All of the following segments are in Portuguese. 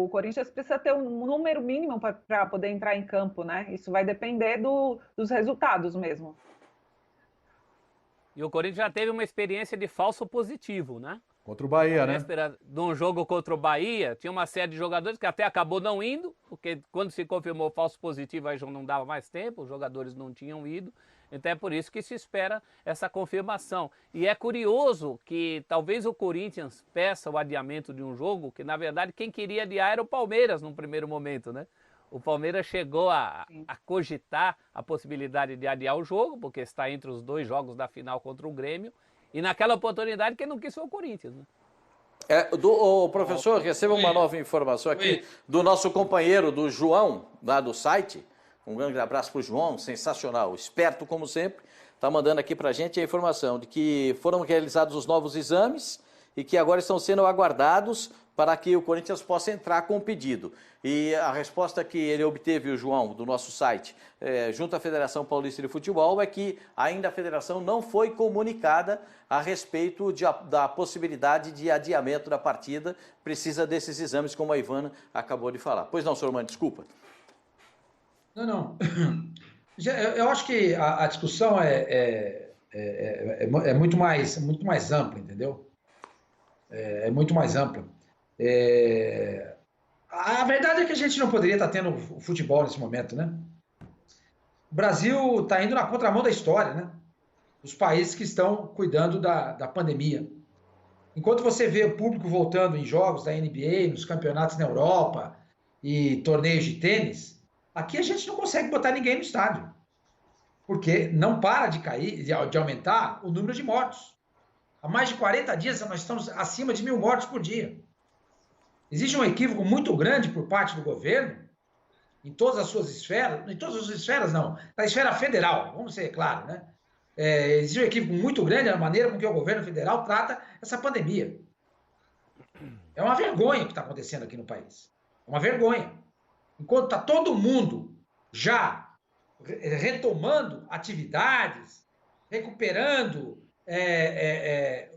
o Corinthians precisa ter um número mínimo para poder entrar em campo, né? Isso vai depender dos resultados mesmo. E o Corinthians já teve uma experiência de falso positivo, né? Contra o Bahia, Na né? véspera de um jogo contra o Bahia, tinha uma série de jogadores que até acabou não indo, porque quando se confirmou falso positivo, aí já não dava mais tempo, os jogadores não tinham ido. Então é por isso que se espera essa confirmação. E é curioso que talvez o Corinthians peça o adiamento de um jogo, que na verdade quem queria adiar era o Palmeiras num primeiro momento, né? O Palmeiras chegou a cogitar a possibilidade de adiar o jogo, porque está entre os 2 jogos da final contra o Grêmio. E naquela oportunidade quem não quis foi o Corinthians, né? O professor, receba uma nova informação aqui do nosso companheiro, do João, lá do site. Um grande abraço para o João, sensacional, esperto como sempre. Está mandando aqui para a gente a informação de que foram realizados os novos exames e que agora estão sendo aguardados para que o Corinthians possa entrar com o pedido. E a resposta que ele obteve, o João, do nosso site, junto à Federação Paulista de Futebol, é que ainda a federação não foi comunicada a respeito da possibilidade de adiamento da partida. Precisa desses exames, como a Ivana acabou de falar. Pois não, senhor Mano, desculpa. Não. Eu acho que a discussão é muito mais ampla, entendeu? É muito mais ampla. A verdade é que a gente não poderia estar tendo futebol nesse momento, né? O Brasil está indo na contramão da história, né? Os países que estão cuidando da pandemia. Enquanto você vê o público voltando em jogos da NBA, nos campeonatos na Europa e torneios de tênis, aqui a gente não consegue botar ninguém no estádio. Porque não para de cair, de aumentar o número de mortos. Há mais de 40 dias nós estamos acima de 1.000 mortos por dia. Existe um equívoco muito grande por parte do governo, em todas as suas esferas, em todas as esferas não, na esfera federal, vamos ser claros, né? Existe um equívoco muito grande na maneira com que o governo federal trata essa pandemia. É uma vergonha o que está acontecendo aqui no país. É uma vergonha. Enquanto está todo mundo já retomando atividades, recuperando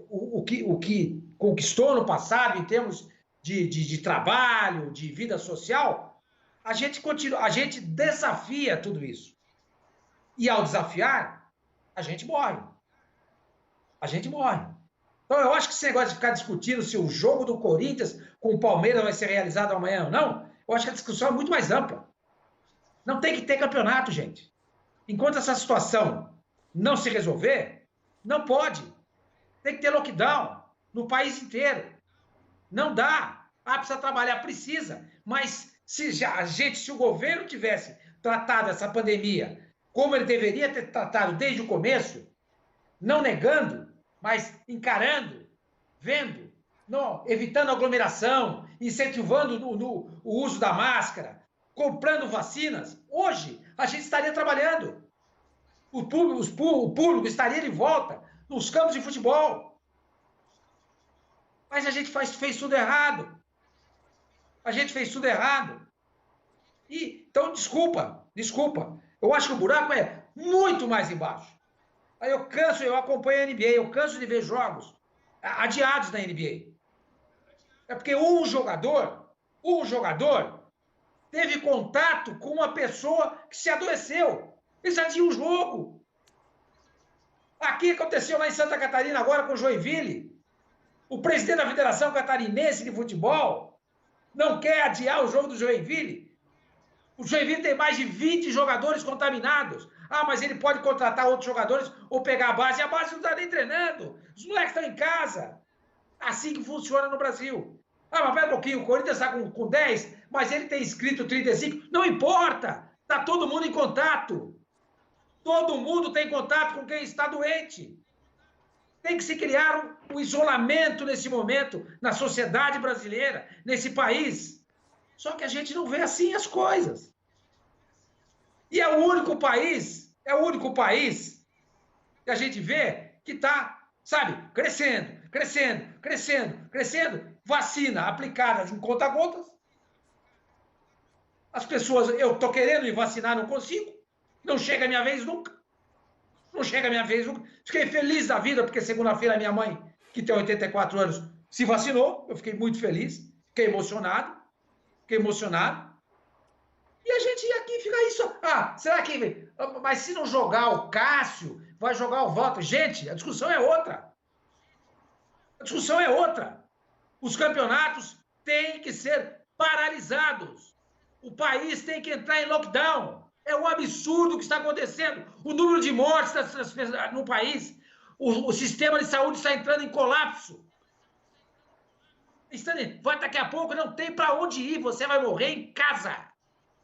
o que conquistou no passado em termos de trabalho, de vida social, a gente desafia tudo isso. E ao desafiar, a gente morre. A gente morre. Então eu acho que esse negócio de ficar discutindo se o jogo do Corinthians com o Palmeiras vai ser realizado amanhã ou não, eu acho que a discussão é muito mais ampla. Não tem que ter campeonato, gente. Enquanto essa situação não se resolver, não pode. Tem que ter lockdown no país inteiro. Não dá. Precisa trabalhar, precisa. Mas se o governo tivesse tratado essa pandemia como ele deveria ter tratado desde o começo, não negando, mas encarando, vendo, evitando aglomeração, incentivando o uso da máscara, comprando vacinas, hoje a gente estaria trabalhando. O público estaria de volta nos campos de futebol. Mas a gente fez tudo errado. A gente fez tudo errado. Então, desculpa. Eu acho que o buraco é muito mais embaixo. Aí eu acompanho a NBA, eu canso de ver jogos adiados na NBA. É porque um jogador teve contato com uma pessoa que se adoeceu. Eles adiam o jogo. Aqui aconteceu lá em Santa Catarina agora com o Joinville. O presidente da Federação Catarinense de Futebol não quer adiar o jogo do Joinville. O Joinville tem mais de 20 jogadores contaminados. Mas ele pode contratar outros jogadores ou pegar a base. E a base não está nem treinando. Os moleques estão em casa. Assim que funciona no Brasil. Mas pera um pouquinho, o Corinthians está com 10, mas ele tem inscrito 35. Não importa. Está todo mundo em contato. Todo mundo tem contato com quem está doente. Tem que se criar um isolamento nesse momento, na sociedade brasileira, nesse país. Só que a gente não vê assim as coisas. E é o único país que a gente vê que está, crescendo. Vacina aplicada em conta-gotas. As pessoas, eu estou querendo me vacinar, não consigo. Não chega a minha vez nunca. Fiquei feliz da vida, porque segunda-feira a minha mãe, que tem 84 anos, se vacinou. Eu fiquei muito feliz, fiquei emocionado. fiquei emocionado. E a gente aqui fica isso. Será que... Mas se não jogar o Cássio, vai jogar o Walter. Gente, a discussão é outra. A discussão é outra. Os campeonatos têm que ser paralisados. O país tem que entrar em lockdown. É um absurdo o que está acontecendo. O número de mortes no país, o sistema de saúde está entrando em colapso. Daqui a pouco não tem para onde ir. Você vai morrer em casa,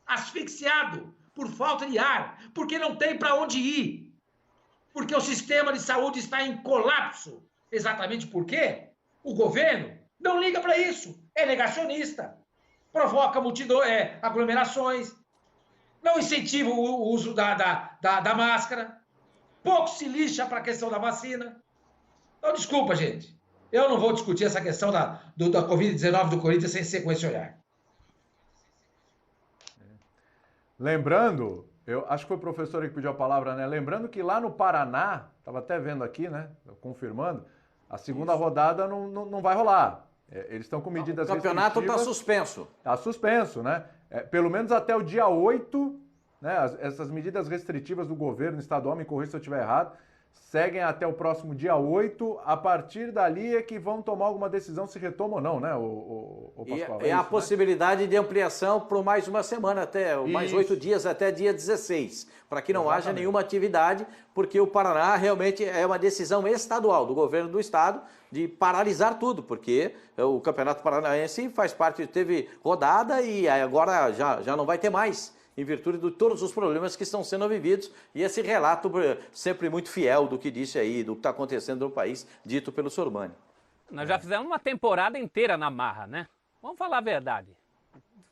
asfixiado por falta de ar, porque não tem para onde ir. Porque o sistema de saúde está em colapso. Exatamente por quê? O governo não liga para isso. É negacionista. Provoca aglomerações. Não incentiva o uso da máscara. Pouco se lixa para a questão da vacina. Então, desculpa, gente. Eu não vou discutir essa questão da Covid-19 do Corinthians sem ser com esse olhar. Lembrando, eu acho que foi o professor que pediu a palavra, né? Lembrando que lá no Paraná, estava até vendo aqui, né? Confirmando, a segunda rodada não vai rolar. Eles estão com medidas restritivas. O campeonato está suspenso. Está suspenso, né? Pelo menos até o dia 8, né? Essas medidas restritivas do governo estadual, me corrija se eu estiver errado, seguem até o próximo dia 8. A partir dali é que vão tomar alguma decisão se retoma ou não, né, o Pascoal? E a possibilidade de ampliação por mais uma semana, mais 8 dias, até dia 16, para que não haja nenhuma atividade, porque o Paraná realmente é uma decisão estadual, do governo do estado, de paralisar tudo, porque o Campeonato Paranaense faz parte, teve rodada e agora já não vai ter mais, em virtude de todos os problemas que estão sendo vividos, e esse relato sempre muito fiel do que disse aí, do que está acontecendo no país, dito pelo Sormani. Nós já fizemos uma temporada inteira na marra, né? Vamos falar a verdade.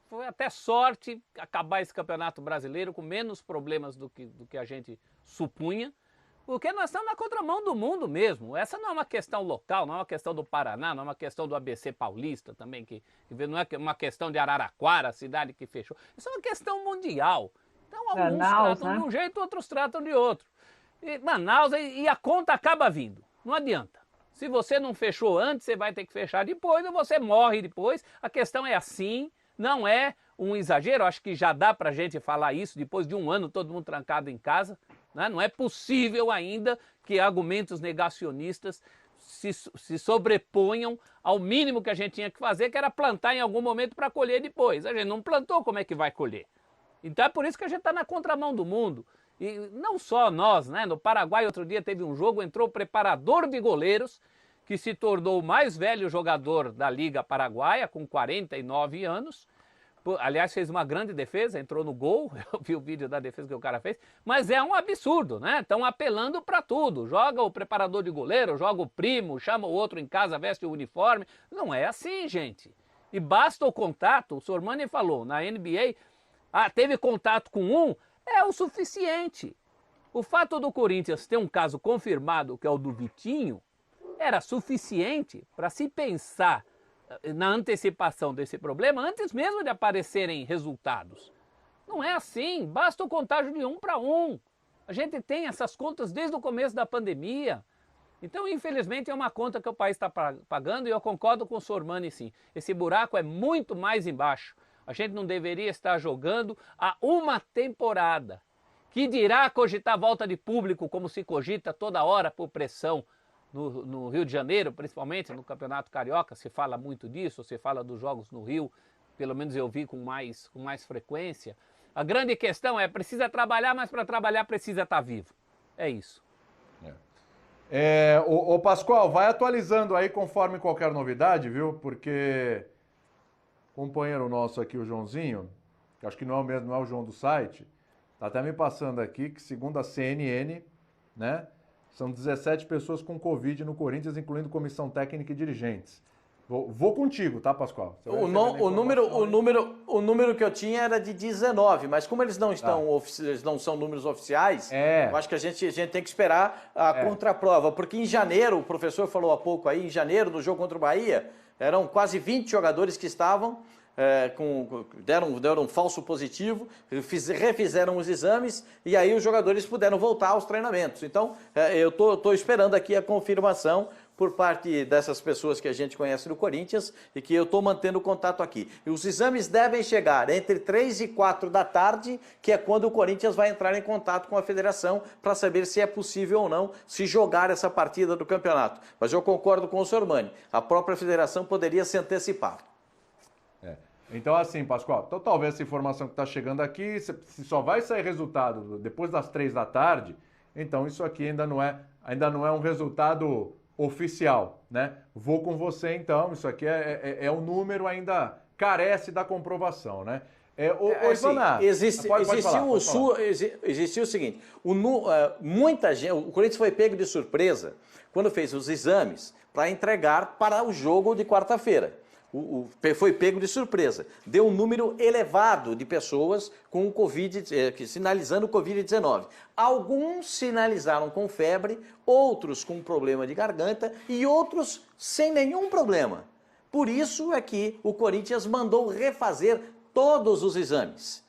Foi até sorte acabar esse Campeonato Brasileiro com menos problemas do que a gente supunha, porque nós estamos na contramão do mundo mesmo. Essa não é uma questão local, não é uma questão do Paraná, não é uma questão do ABC Paulista também, que não é uma questão de Araraquara, a cidade que fechou. Isso é uma questão mundial. Então, alguns tratam de um jeito, outros tratam de outro. E Manaus, e a conta acaba vindo. Não adianta. Se você não fechou antes, você vai ter que fechar depois, ou você morre depois. A questão é assim, não é um exagero. Acho que já dá pra gente falar isso depois de um ano todo mundo trancado em casa. Não é possível ainda que argumentos negacionistas se sobreponham ao mínimo que a gente tinha que fazer, que era plantar em algum momento para colher depois. A gente não plantou, como é que vai colher? Então é por isso que a gente está na contramão do mundo. E não só nós, né? No Paraguai, outro dia teve um jogo, entrou o preparador de goleiros, que se tornou o mais velho jogador da Liga Paraguaia, com 49 anos. Aliás, fez uma grande defesa, entrou no gol, eu vi o vídeo da defesa que o cara fez, mas é um absurdo, né? Estão apelando para tudo, joga o preparador de goleiro, joga o primo, chama o outro em casa, veste o uniforme, não é assim, gente. E basta o contato, o Sormani falou, na NBA, teve contato com um, é o suficiente. O fato do Corinthians ter um caso confirmado, que é o do Vitinho, era suficiente para se pensar na antecipação desse problema antes mesmo de aparecerem resultados. Não é assim, basta o contágio de 1 para 1. A gente tem essas contas desde o começo da pandemia. Então, infelizmente, é uma conta que o país está pagando e eu concordo com o Sormani, sim. Esse buraco é muito mais embaixo. A gente não deveria estar jogando há uma temporada. Que dirá cogitar a volta de público, como se cogita toda hora por pressão. No Rio de Janeiro, principalmente no Campeonato Carioca, se fala muito disso, se fala dos jogos no Rio, pelo menos eu vi com mais frequência. A grande questão é, precisa trabalhar, mas para trabalhar precisa estar vivo. É isso. Ô Pascoal, vai atualizando aí conforme qualquer novidade, viu? Porque o companheiro nosso aqui, o Joãozinho, que acho que não é o mesmo, não é o João do site, tá até me passando aqui que segundo a CNN, né? São 17 pessoas com Covid no Corinthians, incluindo comissão técnica e dirigentes. Vou contigo, tá, Pascoal? O número que eu tinha era de 19, mas como eles não são números oficiais, eu acho que a gente tem que esperar a contraprova. Porque em janeiro, o professor falou há pouco aí, em janeiro, no jogo contra o Bahia, eram quase 20 jogadores que estavam deram um falso positivo, refizeram os exames e aí os jogadores puderam voltar aos treinamentos. Então, eu estou esperando aqui a confirmação por parte dessas pessoas que a gente conhece no Corinthians e que eu estou mantendo contato aqui. E os exames devem chegar entre 3 e 4 da tarde, que é quando o Corinthians vai entrar em contato com a federação para saber se é possível ou não se jogar essa partida do campeonato. Mas eu concordo com o Sormani, a própria federação poderia se antecipar. Então, assim, Pascoal, então, talvez essa informação que está chegando aqui, se só vai sair resultado depois das 3 da tarde, então isso aqui ainda não é um resultado oficial, né? Vou com você, então, isso aqui é um número ainda carece da comprovação, né? Ivana, existiu o seguinte, muita gente, o Corinthians foi pego de surpresa quando fez os exames para entregar para o jogo de quarta-feira. Foi pego de surpresa. Deu um número elevado de pessoas com Covid, sinalizando o Covid-19. Alguns sinalizaram com febre, outros com problema de garganta e outros sem nenhum problema. Por isso é que o Corinthians mandou refazer todos os exames,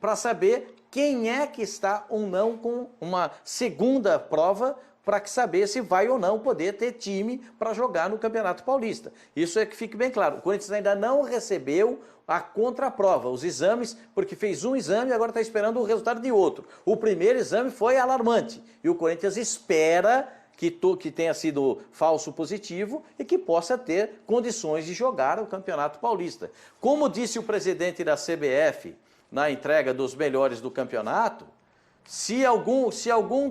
para saber quem é que está ou não com uma segunda prova, para saber se vai ou não poder ter time para jogar no Campeonato Paulista. Isso é que fique bem claro. O Corinthians ainda não recebeu a contraprova, os exames, porque fez um exame e agora está esperando o resultado de outro. O primeiro exame foi alarmante e o Corinthians espera que tenha sido falso positivo e que possa ter condições de jogar o Campeonato Paulista. Como disse o presidente da CBF na entrega dos melhores do campeonato, se algum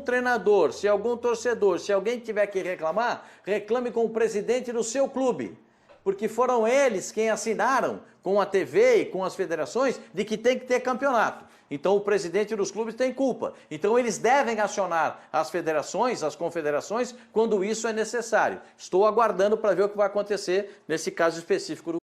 treinador, se algum torcedor, se alguém tiver que reclamar, reclame com o presidente do seu clube. Porque foram eles quem assinaram com a TV e com as federações de que tem que ter campeonato. Então o presidente dos clubes tem culpa. Então eles devem acionar as federações, as confederações, quando isso é necessário. Estou aguardando para ver o que vai acontecer nesse caso específico do